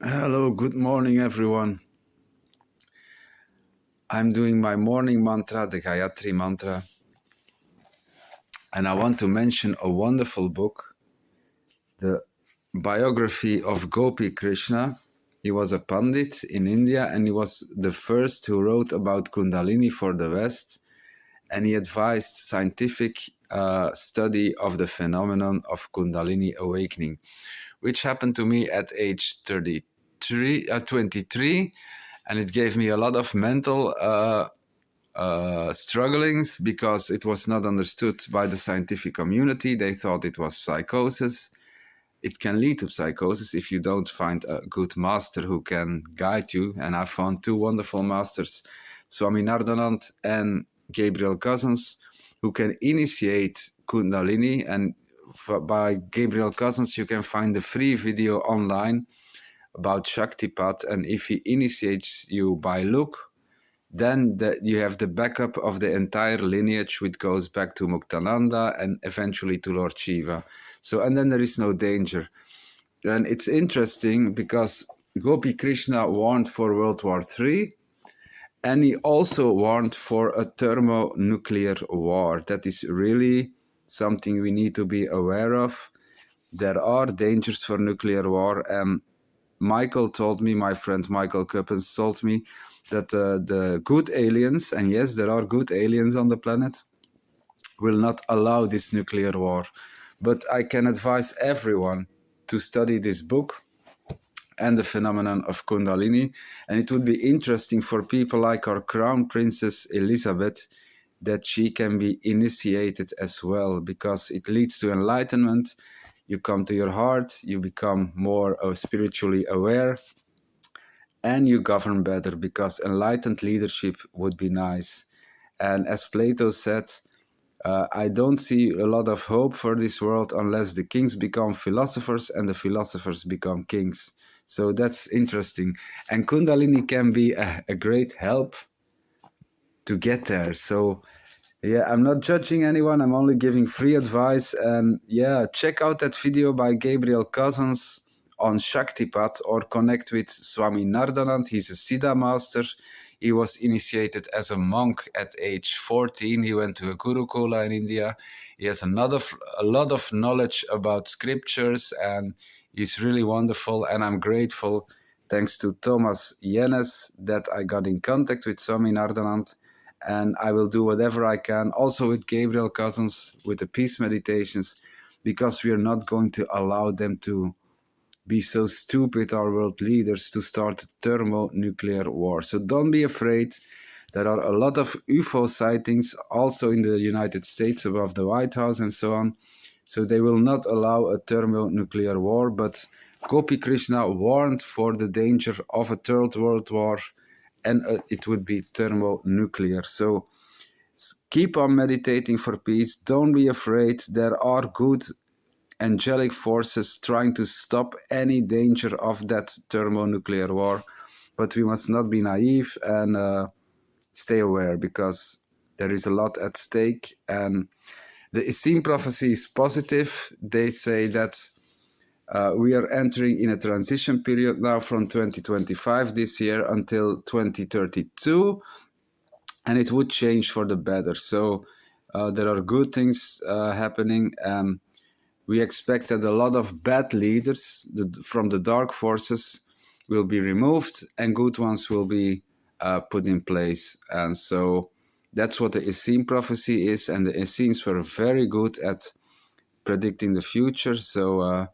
Hello, good morning, everyone. I'm doing my morning mantra, the Gayatri mantra, and I want to mention a wonderful book, the biography of Gopi Krishna. He was a Pandit in India, and he was the first who wrote about Kundalini for the West, and he advised scientific study of the phenomenon of Kundalini awakening, which happened to me at age 23, and it gave me a lot of mental strugglings because it was not understood by the scientific community. They thought it was psychosis. It can lead to psychosis if you don't find a good master who can guide you. And I found two wonderful masters, Swami Nardanand and Gabriel Cousins, who can initiate Kundalini. And by Gabriel Cousins, you can find the free video online about Shaktipat. And if he initiates you by look, then you have the backup of the entire lineage, which goes back to Muktananda and eventually to Lord Shiva. So, and then there is no danger. And it's interesting because Gopi Krishna warned for World War III, and he also warned for a thermo-nuclear war. That is really something we need to be aware of. There are dangers for nuclear war, and Michael told me, my friend Michael Kuppens told me, that the good aliens, and yes, there are good aliens on the planet, will not allow this nuclear war. But I can advise everyone to study this book and the phenomenon of Kundalini. And it would be interesting for people like our Crown Princess Elizabeth that she can be initiated as well, because it leads to enlightenment. You come to your heart, you become more spiritually aware, and you govern better, because enlightened leadership would be nice. And as Plato said, I don't see a lot of hope for this world unless the kings become philosophers and the philosophers become kings. So that's interesting. And Kundalini can be a great help to get there. So yeah, I'm not judging anyone. I'm only giving free advice. And yeah, check out that video by Gabriel Cousins on Shaktipat, or connect with Swami Nardanand. He's a Siddha master. He was initiated as a monk at age 14. He went to a Gurukula in India. He has a lot of knowledge about scriptures, and he's really wonderful. And I'm grateful, thanks to Thomas Yennes, that I got in contact with Swami Nardanand. And I will do whatever I can, also with Gabriel Cousins, with the peace meditations, because we are not going to allow them to be so stupid, our world leaders, to start a thermonuclear war. So don't be afraid. There are a lot of UFO sightings also in the United States above the White House and so on. So they will not allow a thermonuclear war, but Gopi Krishna warned for the danger of a third world war, and it would be thermonuclear. So keep on meditating for peace. Don't be afraid. There are good angelic forces trying to stop any danger of that thermonuclear war. But we must not be naive and stay aware, because there is a lot at stake. And the Essene prophecy is positive. They say that we are entering in a transition period now from 2025 this year until 2032, and it would change for the better. So there are good things happening. We expect that a lot of bad leaders from the dark forces will be removed, and good ones will be put in place. And so that's what the Essene prophecy is, and the Essenes were very good at predicting the future. So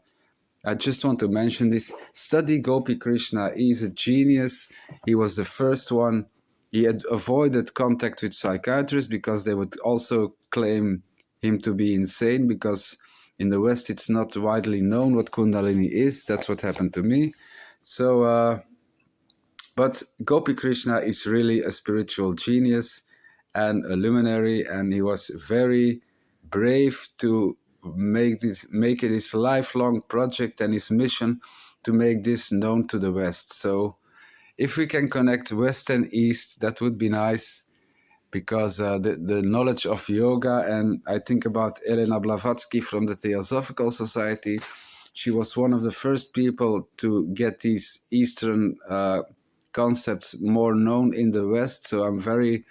I just want to mention this. Study Gopi Krishna. He's a genius. He was the first one. He had avoided contact with psychiatrists because they would also claim him to be insane, because in the West it's not widely known what Kundalini is. That's what happened to me. So, but Gopi Krishna is really a spiritual genius and a luminary, and he was very brave to make it his lifelong project and his mission to make this known to the West. So if we can connect West and East, that would be nice, because the knowledge of yoga, and I think about Elena Blavatsky from the Theosophical Society, she was one of the first people to get these Eastern concepts more known in the West. So I'm very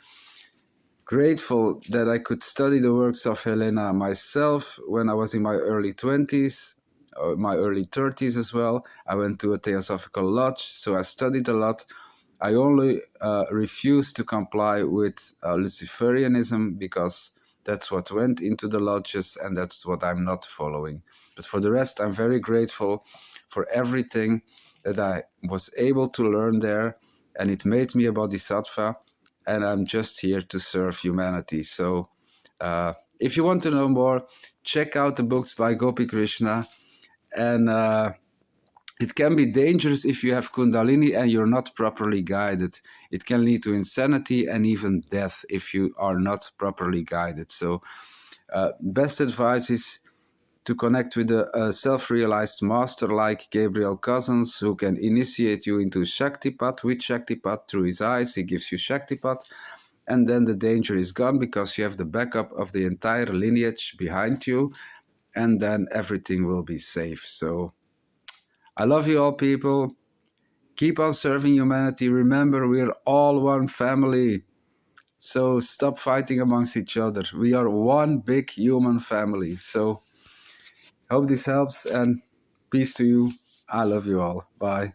grateful that I could study the works of Helena myself when I was in my early 20s, or my early 30s as well. I went to a Theosophical Lodge, so I studied a lot. I only refused to comply with Luciferianism because that's what went into the lodges and that's what I'm not following. But for the rest, I'm very grateful for everything that I was able to learn there, and it made me a bodhisattva, and I'm just here to serve humanity. So if you want to know more, check out the books by Gopi Krishna, and it can be dangerous if you have kundalini and you're not properly guided. It can lead to insanity and even death if you are not properly guided. So best advice is to connect with a self-realized master like Gabriel Cousins, who can initiate you into Shaktipat. With Shaktipat, through his eyes, he gives you Shaktipat. And then the danger is gone because you have the backup of the entire lineage behind you. And then everything will be safe. So I love you all, people. Keep on serving humanity. Remember, we're all one family. So stop fighting amongst each other. We are one big human family. So hope this helps, and peace to you. I love you all. Bye.